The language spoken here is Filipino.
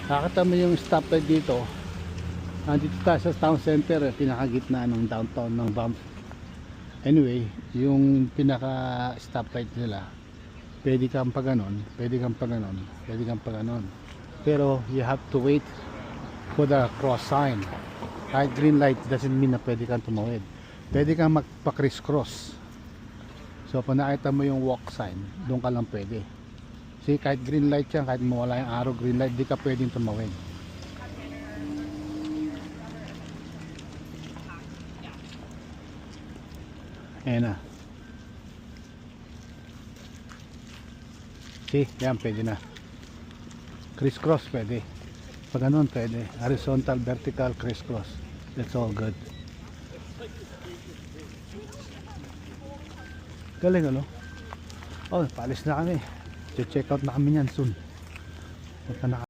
Nakakita mo yung stoplight dito. Nandito tayo sa town center, pinakagitna ng downtown ng Banff. Anyway, yung pinaka stoplight nila, pwede kang pa ganon, pwede kang pa ganon, pwede kang pa ganon. Pero you have to wait for the cross sign. Kahit green light doesn't mean na pwede kang tumawid. Pwede kang magpa-criss-cross. So pag nakita mo yung walk sign, doon ka lang pwede. See, kahit green light yan, kahit mawala yung araw green light, di ka pwedeng tumawid. Ayan na. See, yan pwede na. Criss-cross pwede. Pag ganun pwede. Horizontal, vertical, criss-cross. That's all good. Galing ano? Oh, paalis na kami. Check out na kami yan soon. Punta na